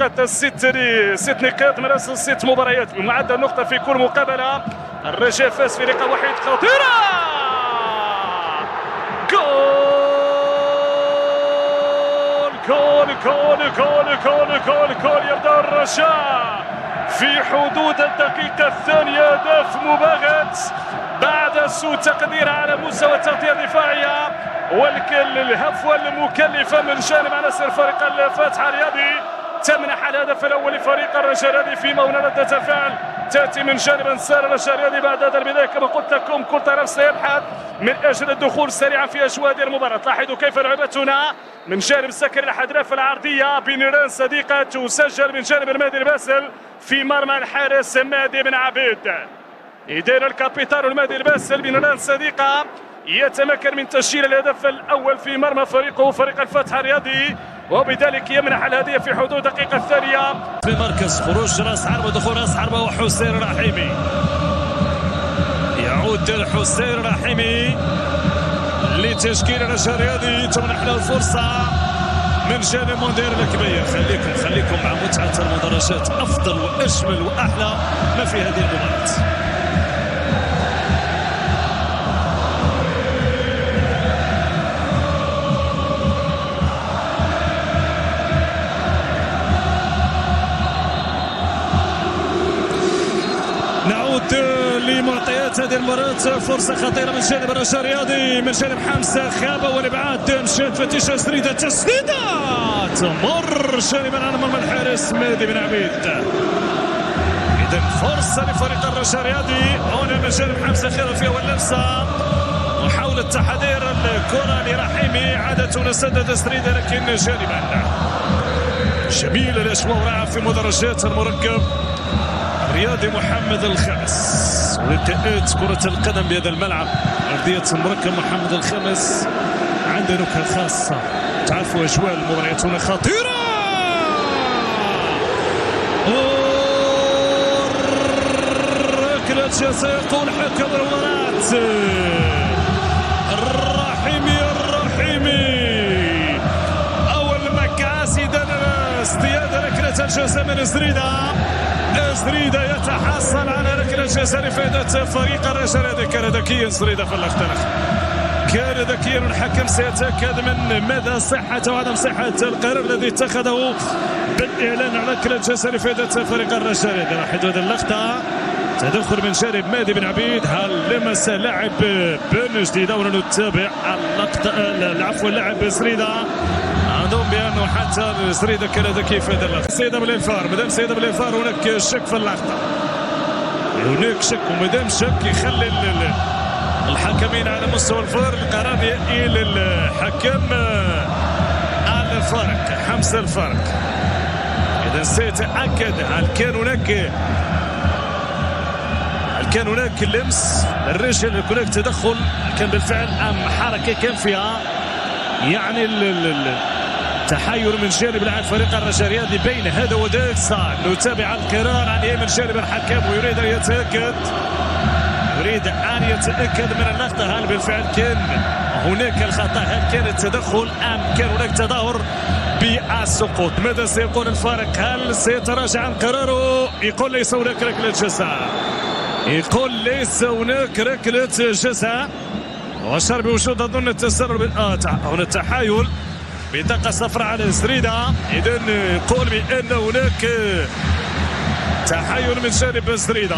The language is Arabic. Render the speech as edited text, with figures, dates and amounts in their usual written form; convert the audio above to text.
النقاط الست ست نقاط من اصل 6 مباريات بمعدل نقطة في كل مقابلة. الرجاء فاز في لقاء وحيد. خطيرة، جول جول جول جول جول جول يبدأ الرجاء في حدود الدقيقة الثانية. هدف مباغت بعد سوء تقدير على مستوى التغطية الدفاعية والهفوة المكلفة من جانب عناصر فريق الفتح الرياضي تمنح الهدف الأول لفريق الرجاء الرياضي، فيما هنا ردة الفعل تأتي من جانب أنصار الرجاء الرياضي بعد هذا البداية. كما قلت لكم كل طرف سيبحث من أجل الدخول سريعا في أجواء هذه المباراة. لاحظوا كيف لعبت هنا من جانب سكر الأحداف العرضية بنيران صديقة تسجل من جانب المهدي الباسل في مرمى الحارس مهدي بن عبيد. إذن الكابيتان المهدي الباسل بنيران صديقة يتمكن من تسجيل الهدف الأول في مرمى فريقه فريق الفتح الرياضي، وبذلك يمنح الهدية في حدود دقيقة الثانية. في مركز خروج راس حربة ودخول راس حربة وحسين رحيمي. يعود الحسين رحيمي لتشكيل الرجاء الرياضي، تمنح له الفرصة من جانب مدير الكبير. خليكم مع متعة المدرجات، أفضل وأجمل وأحلى ما في هذه المباراة. نعود لمعطيات هذه المباراة. فرصة خطيرة من جانب الرجاء الرياضي، من جانب حمزة خابة والابعاد، مشات فتيشة سريدة، تسديدة تمر جانبا على مرمى الحارس مهدي بن عبيد. إذا فرصة لفريق الرجاء الرياضي هنا من جانب حمزة خابة في أول لمسة، محاولة تحضير الكرة لرحيمي، عادة سدد سريدة لكن جانبا. جميل الأجواء ورائعة في مدرجات المركب الرياضي محمد الخامس، ولتأت كرة القدم بهذا الملعب أرضية المركب محمد الخامس عنده نكهة خاصة. تعرفوا أجواء المباريات هنا خطيرة، ركلة جزاء يقول حكم المباراة الرحيمي. أول مكاس إذا اصطياد ركلة الجزاء من زريدة يتحصل على ركلة جزاء لفائدة فريق الرجاء الرياضي. كان ذكيا زريدة في اللقطة، كان ذكيا، والحكم سيتأكد من مدى صحة وعدم صحة القرار الذي اتخذه بالإعلان على ركلة جزاء لفائدة فريق الرجاء الرياضي. لاحظوا هذه اللقطة، تدخل من جانب مهدي بن عبيد، هل لمس لاعب بن جديدة ونتابع اللقطة. اللاعب زريدة عندهم بأنه حتى زريدة كان ذكي في هذا اللقطة. سيدة بالإنفار، مادام سيدة بالإنفار هناك شك في اللقطة، هناك شك، ومادام شك يخلي الحكمين على مستوى الفار القرار يأتي للحكم الفارق حمزة الفارق. إذا سيتأكد هل كان هناك لمس الرجل، هناك تدخل كان بالفعل أم حركة كان فيها يعني تحير من جانب لاعب فريق الرجاء الرياضي بين هذا وذاك. صار نتابع القرار عن يمين جانب الحكم ويريد أن يتأكد من اللقطة، هل بالفعل كان هناك الخطأ، هل كان التدخل أم كان هناك تظاهر بالسقوط. ماذا سيقول الفارق؟ هل سيتراجع عن قراره؟ يقول ليس هناك ركلة جزاء، يقول ليس هناك ركلة جزاء، وأشار بوجود أظن التسرب هنا التحايل بطاقة صفراء على زريدة. إذن يقول بأن هناك تحايل من جانب زريدة.